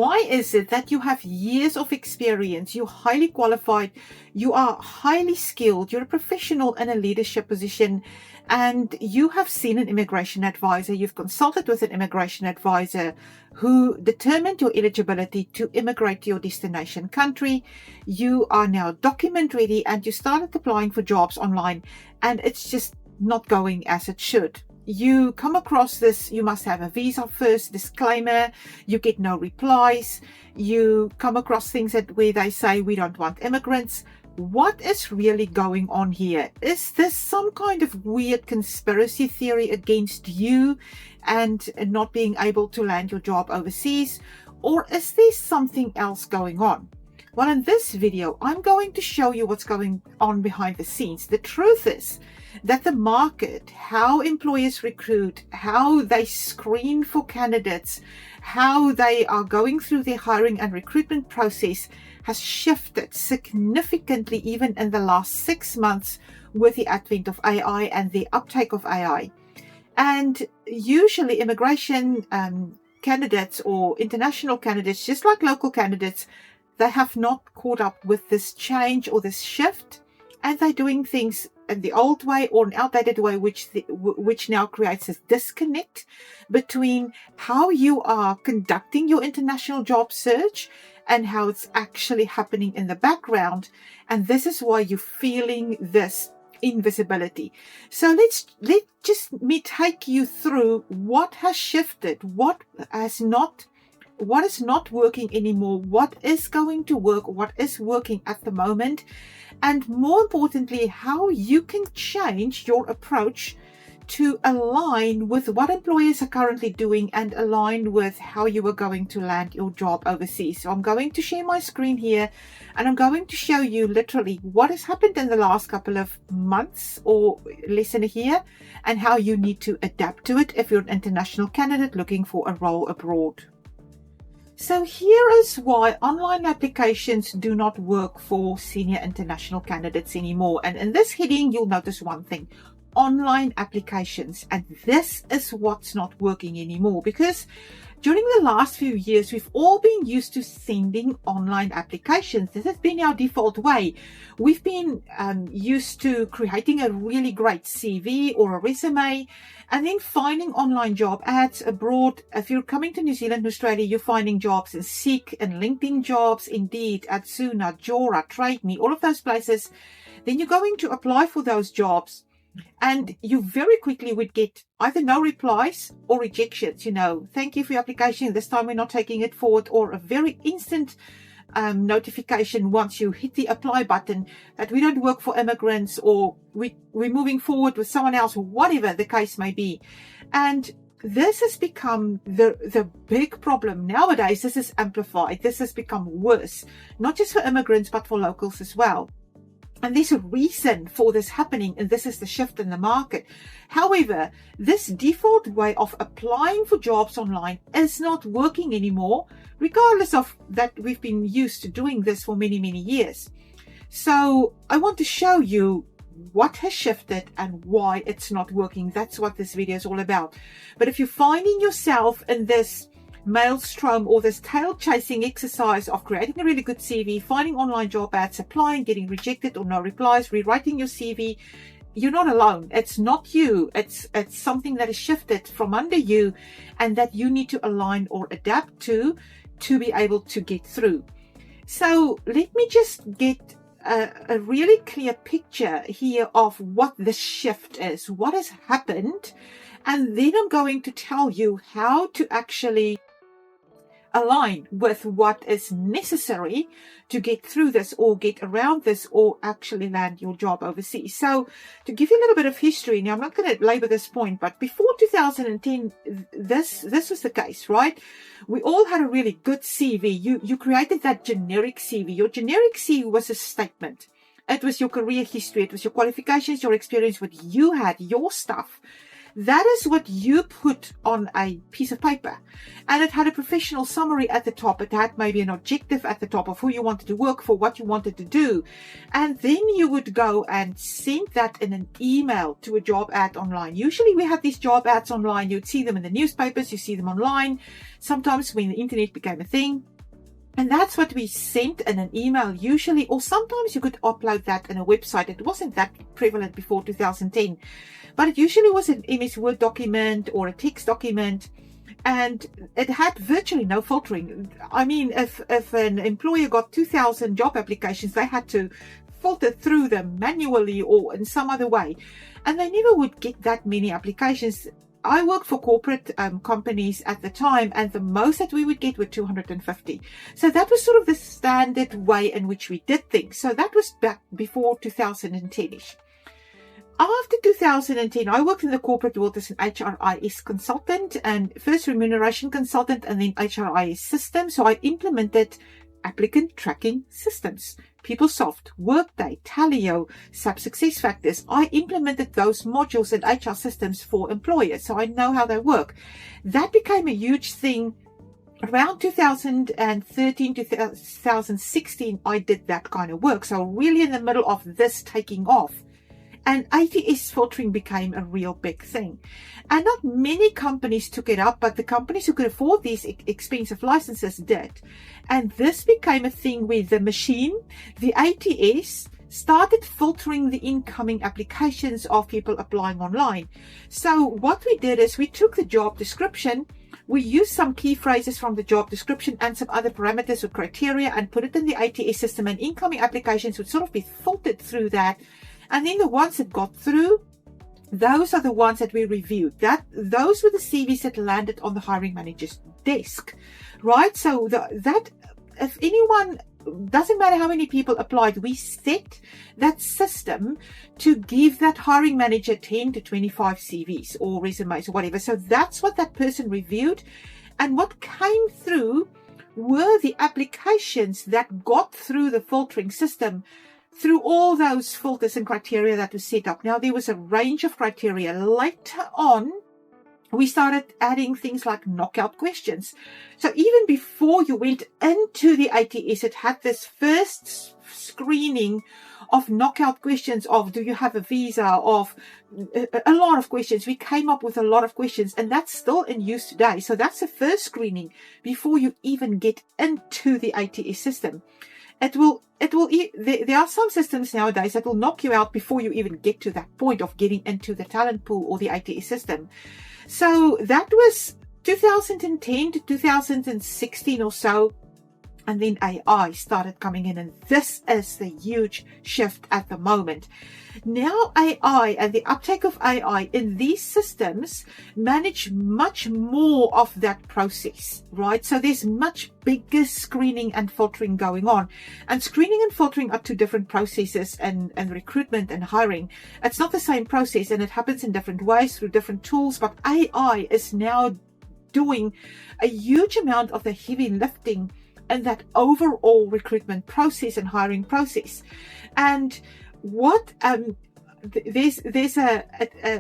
Why is it that you have years of experience, you're highly qualified, you are highly skilled, you're a professional in a leadership position, and you have seen an immigration advisor, you've consulted with an immigration advisor who determined your eligibility to immigrate to your destination country, you are now document ready, and you started applying for jobs online, and it's just not going as it should. You come across this, you must have a visa first, disclaimer, you get no replies, you come across things where they say we don't want immigrants. What is really going on here? Is this some kind of weird conspiracy theory against you and not being able to land your job overseas? Or is there something else going on? Well, in this video, I'm going to show you what's going on behind the scenes. The truth is that the market, how employers recruit, how they screen for candidates, how they are going through their hiring and recruitment process has shifted significantly even in the last 6 months with the advent of AI and the uptake of AI. And usually immigration candidates or international candidates, just like local candidates, they have not caught up with this change or this shift, and they're doing things in the old way or an outdated way, which now creates a disconnect between how you are conducting your international job search and how it's actually happening in the background. And this is why you're feeling this invisibility. So let's just take you through what has shifted, what is not working anymore, what is going to work, what is working at the moment, and more importantly, how you can change your approach to align with what employers are currently doing and align with how you are going to land your job overseas. So I'm going to share my screen here, and I'm going to show you literally what has happened in the last couple of months or less than a year, and how you need to adapt to it if you're an international candidate looking for a role abroad. So here is why online applications do not work for senior international candidates anymore. And in this heading, you'll notice one thing: online applications. And this is what's not working anymore, because during the last few years, we've all been used to sending online applications. This has been our default way. We've been used to creating a really great CV or a resume, and then finding online job ads abroad. If you're coming to New Zealand, Australia, you're finding jobs in Seek and LinkedIn Jobs, Indeed, Atsuna, Jora, Trade Me, all of those places. Then you're going to apply for those jobs, and you very quickly would get either no replies or rejections. Thank you for your application, this time we're not taking it forward, or a very instant notification once you hit the apply button that we don't work for immigrants, or we're moving forward with someone else, or whatever the case may be. And this has become the big problem nowadays. This is amplified. This has become worse, not just for immigrants, but for locals as well. And there's a reason for this happening, and this is the shift in the market. However, this default way of applying for jobs online is not working anymore, regardless of that we've been used to doing this for many, many years. So I want to show you what has shifted and why it's not working. That's what this video is all about. But if you're finding yourself in this maelstrom or this tail chasing exercise of creating a really good CV, finding online job ads, applying, getting rejected or no replies, rewriting your CV, you're not alone. It's not you. It's something that is shifted from under you, and that you need to align or adapt to be able to get through. So let me just get a really clear picture here of what this shift is, what has happened, and then I'm going to tell you how to actually align with what is necessary to get through this or get around this or actually land your job overseas. So to give you a little bit of history, now I'm not going to labor this point, but before 2010, this was the case, right? We all had a really good CV. You created that generic CV. Your generic CV was a statement. It was your career history. It was your qualifications, your experience, what you had, your stuff. That is what you put on a piece of paper. And it had a professional summary at the top. It had maybe an objective at the top of who you wanted to work for, what you wanted to do. And then you would go and send that in an email to a job ad online. Usually we had these job ads online. You'd see them in the newspapers. You see them online. Sometimes when the internet became a thing, And that's what we sent in an email usually, or sometimes you could upload that in a website. It wasn't that prevalent before 2010, but it usually was an MS Word document or a text document, and it had virtually no filtering. I mean, if an employer got 2,000 job applications, they had to filter through them manually or in some other way, and they never would get that many applications. I worked for corporate companies at the time, and the most that we would get were 250. So that was sort of the standard way in which we did things. So that was back before 2010-ish. After 2010, I worked in the corporate world as an HRIS consultant, and first remuneration consultant, and then HRIS system. So I implemented applicant tracking systems, PeopleSoft, Workday, Taleo, SAP SuccessFactors. I implemented those modules and HR systems for employers, so I know how they work. That became a huge thing around 2013 to 2016. I did that kind of work, so really in the middle of this taking off. And ATS filtering became a real big thing. And not many companies took it up, but the companies who could afford these expensive licenses did. And this became a thing where the machine, the ATS, started filtering the incoming applications of people applying online. So what we did is we took the job description, we used some key phrases from the job description and some other parameters or criteria and put it in the ATS system, and incoming applications would sort of be filtered through that. And then the ones that got through, those are the ones that we reviewed. Those were the CVs that landed on the hiring manager's desk, right? So that if anyone, doesn't matter how many people applied, we set that system to give that hiring manager 10 to 25 CVs or resumes or whatever. So that's what that person reviewed. And what came through were the applications that got through the filtering system through all those filters and criteria that was set up. Now, there was a range of criteria. Later on, we started adding things like knockout questions. So even before you went into the ATS, it had this first screening of knockout questions of, do you have a visa, of a lot of questions. We came up with a lot of questions, and that's still in use today. So that's the first screening before you even get into the ATS system. There are some systems nowadays that will knock you out before you even get to that point of getting into the talent pool or the ATS system. So that was 2010 to 2016 or so. And then AI started coming in, and this is the huge shift at the moment. Now AI and the uptake of AI in these systems manage much more of that process, right? So there's much bigger screening and filtering going on. And screening and filtering are two different processes, and recruitment and hiring. It's not the same process, and it happens in different ways through different tools, but AI is now doing a huge amount of the heavy lifting and that overall recruitment process and hiring process. And what there's a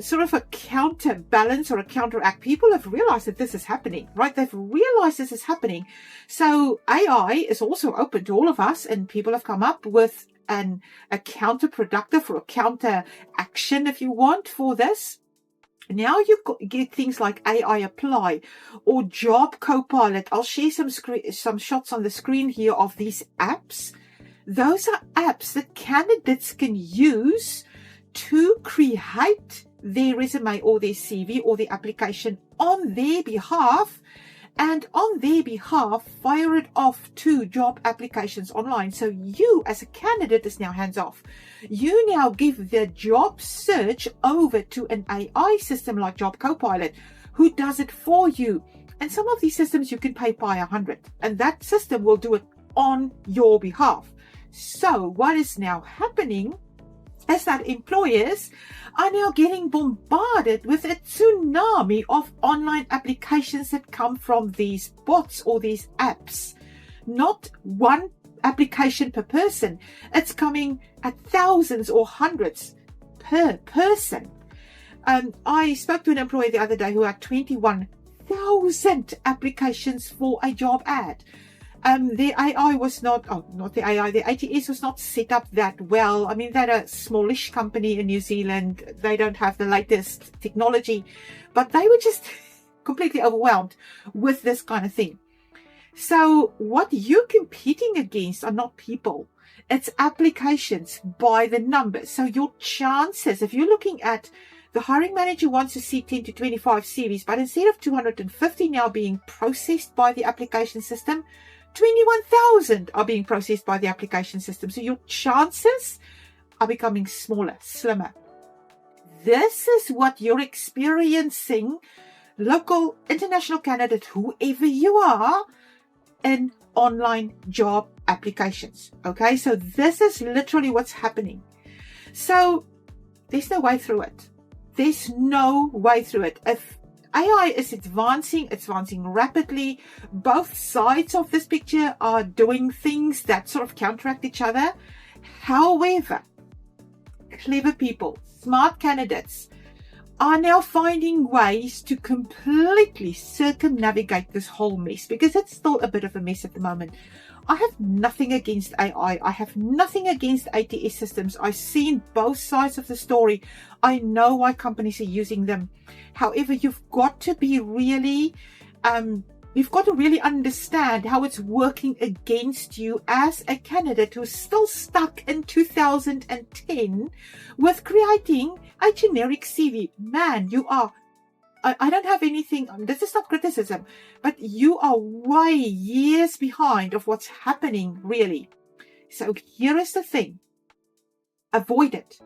sort of a counterbalance or a counteract. People have realized that this is happening, right? They've realized this is happening. So AI is also open to all of us, and people have come up with a counterproductive or a counter action, if you want, for this. Now you get things like AI Apply or Job Copilot. I'll share some shots on the screen here of these apps. Those are apps that candidates can use to create their resume or their CV or their application on their behalf, and on their behalf fire it off to job applications online. So you as a candidate is now hands off. You now give the job search over to an AI system like Job Copilot, who does it for you. And some of these systems you can pay by 100, and that system will do it on your behalf. So what is now happening is that employers are now getting bombarded with a tsunami of online applications that come from these bots or these apps. Not one application per person. It's coming at thousands or hundreds per person. I spoke to an employee the other day who had 21,000 applications for a job ad. The AI was not the AI, the ATS was not set up that well. I mean, they're a smallish company in New Zealand. They don't have the latest technology, but they were just completely overwhelmed with this kind of thing. So what you're competing against are not people. It's applications by the numbers. So your chances, if you're looking at the hiring manager wants to see 10 to 25 CVs, but instead of 250 now being processed by the application system, 21,000 are being processed by the application system. So your chances are becoming smaller, slimmer. This is what you're experiencing, local, international candidate, whoever you are, in online job applications. Okay, so this is literally what's happening. So there's no way through it. There's no way through it. If AI is advancing rapidly. Both sides of this picture are doing things that sort of counteract each other. However, clever people, smart candidates are now finding ways to completely circumnavigate this whole mess, because it's still a bit of a mess at the moment. I have nothing against AI. I have nothing against ATS systems. I've seen both sides of the story. I know why companies are using them. However, you've got to be really, you've got to really understand how it's working against you as a candidate who's still stuck in 2010 with creating a generic CV. Man, you are, I don't have anything, this is not criticism, but you are way years behind of what's happening, really. So here is the thing. Avoid it.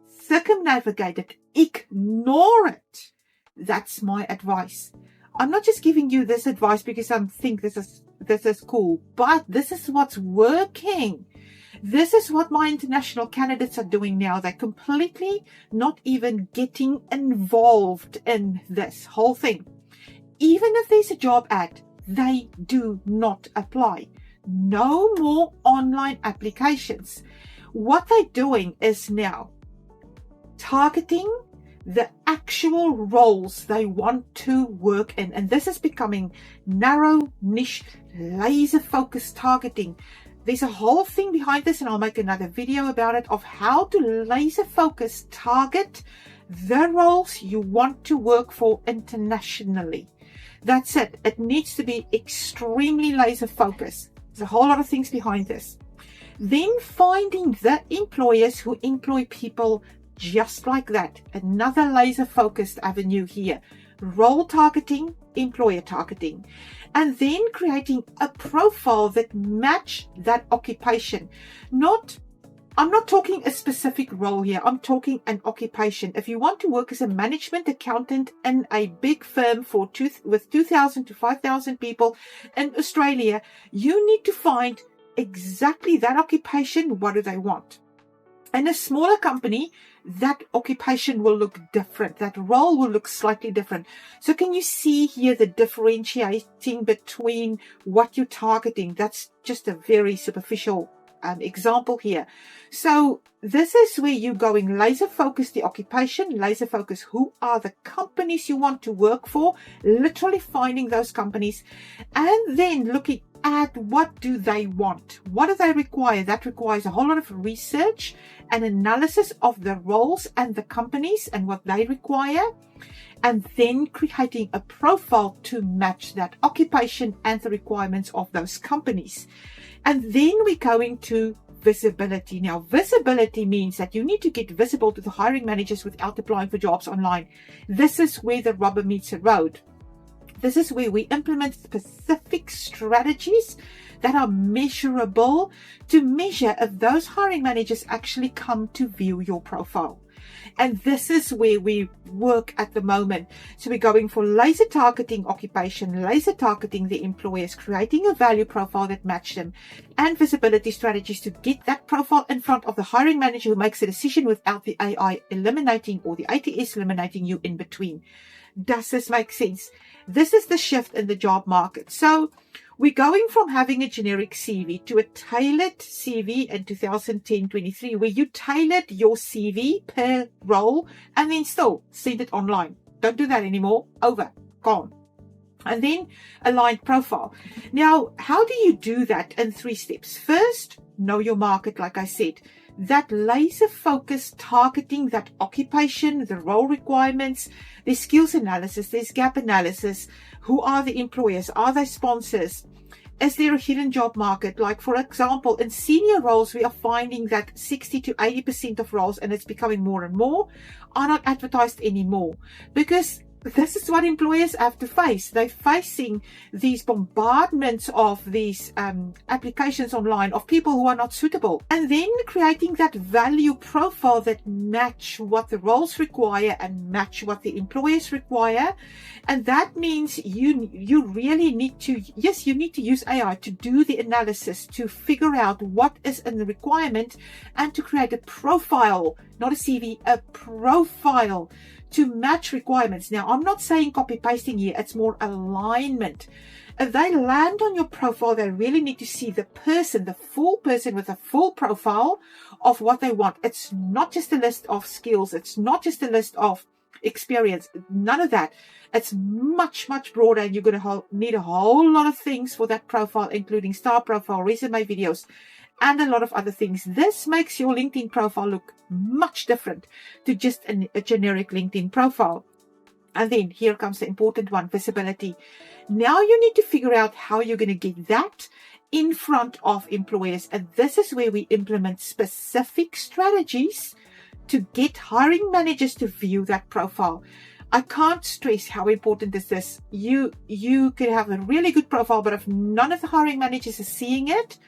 Circumnavigate it. Ignore it. That's my advice. I'm not just giving you this advice because I think this is cool, but this is what's working. This is what my international candidates are doing now. They're completely not even getting involved in this whole thing. Even if there's a job ad, they do not apply. No more online applications. What they're doing is now targeting the actual roles they want to work in. And this is becoming narrow, niche, laser-focused targeting. There's a whole thing behind this, and I'll make another video about it, of how to laser-focus target the roles you want to work for internationally. That's it. It needs to be extremely laser-focused. There's a whole lot of things behind this. Then finding the employers who employ people just like that. Another laser-focused avenue here. Role targeting, employer targeting. And then creating a profile that match that occupation. I'm not talking a specific role here. I'm talking an occupation. If you want to work as a management accountant in a big firm with 2,000 to 5,000 people in Australia, you need to find exactly that occupation. What do they want? In a smaller company, that occupation will look different. That role will look slightly different. So can you see here the differentiating between what you're targeting? That's just a very superficial example here. So this is where you're going laser focus the occupation, laser focus who are the companies you want to work for, literally finding those companies, and then looking at what do they want? What do they require? That requires a whole lot of research and analysis of the roles and the companies and what they require, and then creating a profile to match that occupation and the requirements of those companies. And then we're going to visibility. Now, visibility means that you need to get visible to the hiring managers without applying for jobs online. This is where the rubber meets the road. This is where we implement specific strategies that are measurable to measure if those hiring managers actually come to view your profile. And this is where we work at the moment. So we're going for laser targeting occupation, laser targeting the employers, creating a value profile that match them, and visibility strategies to get that profile in front of the hiring manager who makes a decision without the AI eliminating or the ATS eliminating you in between. Does this make sense? This is the shift in the job market. So we're going from having a generic CV to a tailored CV in 2010-23, where you tailored your CV per role and then still send it online. Don't do that anymore. Over. Gone. And then aligned profile. Now, how do you do that in 3 steps? First, know your market, like I said. That laser focused targeting, that occupation, the role requirements, there's skills analysis, there's gap analysis. Who are the employers? Are they sponsors? Is there a hidden job market? Like, for example, in senior roles, we are finding that 60 to 80% of roles, and it's becoming more and more, are not advertised anymore, because this is what employers have to face. They're facing these bombardments of these applications online of people who are not suitable. And then creating that value profile that match what the roles require and match what the employers require. And that means you really need to, yes, you need to use AI to do the analysis, to figure out what is in the requirement, and to create a profile, not a CV, a profile to match requirements. Now, I'm not saying copy pasting here, it's more alignment. If they land on your profile, they really need to see the person, the full person with a full profile of what they want. It's not just a list of skills. It's not just a list of experience. None of that. It's much, much broader, and you're going to need a whole lot of things for that profile, including star profile, resume videos, and a lot of other things. This makes your LinkedIn profile look much different to just a generic LinkedIn profile. And then here comes the important one, visibility. Now you need to figure out how you're going to get that in front of employers. And this is where we implement specific strategies to get hiring managers to view that profile. I can't stress how important is this. You can have a really good profile, but if none of the hiring managers are seeing it,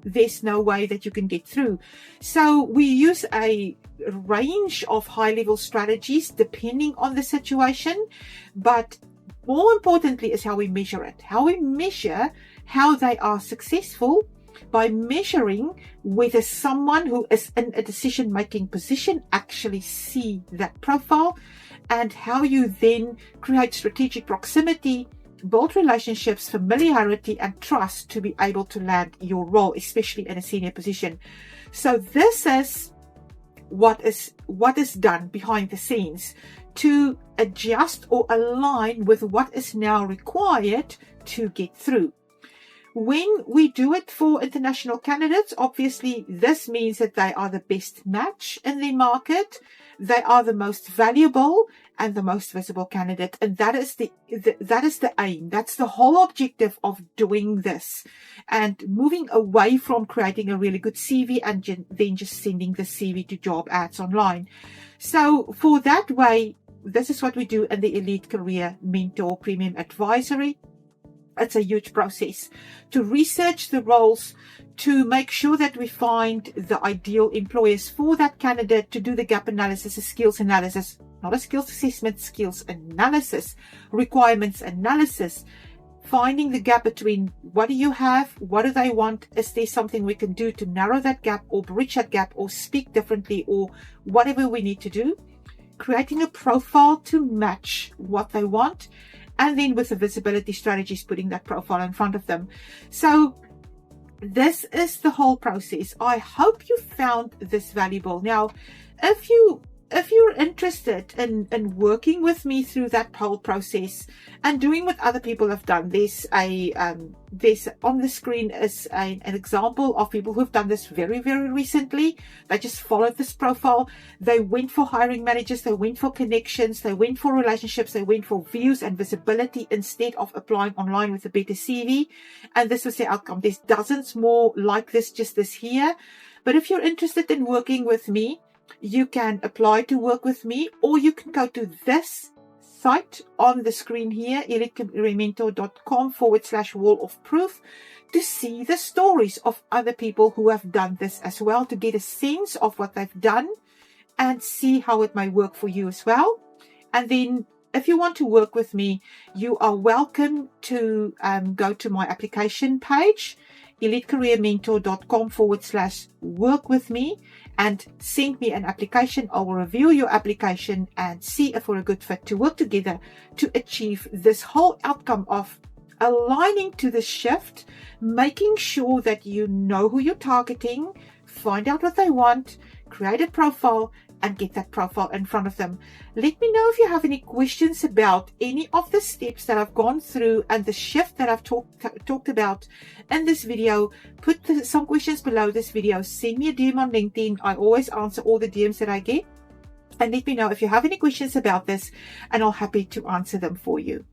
there's no way that you can get through. So we use a range of high-level strategies depending on the situation, but more importantly is how we measure it. How we measure how they are successful by measuring whether someone who is in a decision-making position actually see that profile, and how you then create strategic proximity, build relationships, familiarity, and trust to be able to land your role, especially in a senior position. So this is what is done behind the scenes to adjust or align with what is now required to get through. When we do it for international candidates, obviously this means that they are the best match in the market. They are the most valuable and the most visible candidate. And that is the aim. That's the whole objective of doing this, and moving away from creating a really good CV and then just sending the CV to job ads online. So for that way, this is what we do in the Elite Career Mentor Premium Advisory. It's a huge process to research the roles, to make sure that we find the ideal employers for that candidate, to do the gap analysis, a skills analysis, not a skills assessment, skills analysis, requirements analysis, finding the gap between what do you have, what do they want, is there something we can do to narrow that gap or bridge that gap or speak differently or whatever we need to do, creating a profile to match what they want, and then with the visibility strategies, putting that profile in front of them. So this is the whole process. I hope you found this valuable. Now, if you're interested in working with me through that whole process and doing what other people have done, there's on the screen is an example of people who've done this very, very recently. They just followed this profile. They went for hiring managers. They went for connections. They went for relationships. They went for views and visibility instead of applying online with a better CV. And this was the outcome. There's dozens more like this, just this here. But if you're interested in working with me, you can apply to work with me, or you can go to this site on the screen here, elitecareermentor.com/wall of proof, to see the stories of other people who have done this as well, to get a sense of what they've done and see how it may work for you as well. And then if you want to work with me, you are welcome to go to my application page, elitecareermentor.com/work with me, and send me an application. I will review your application and see if we're a good fit to work together to achieve this whole outcome of aligning to the shift, making sure that you know who you're targeting, find out what they want, create a profile, and get that profile in front of them. Let me know if you have any questions about any of the steps that I've gone through and the shift that I've talked about in this video. Put some questions below this video. Send me a DM on LinkedIn. I always answer all the DMs that I get. And let me know if you have any questions about this, and I'll be happy to answer them for you.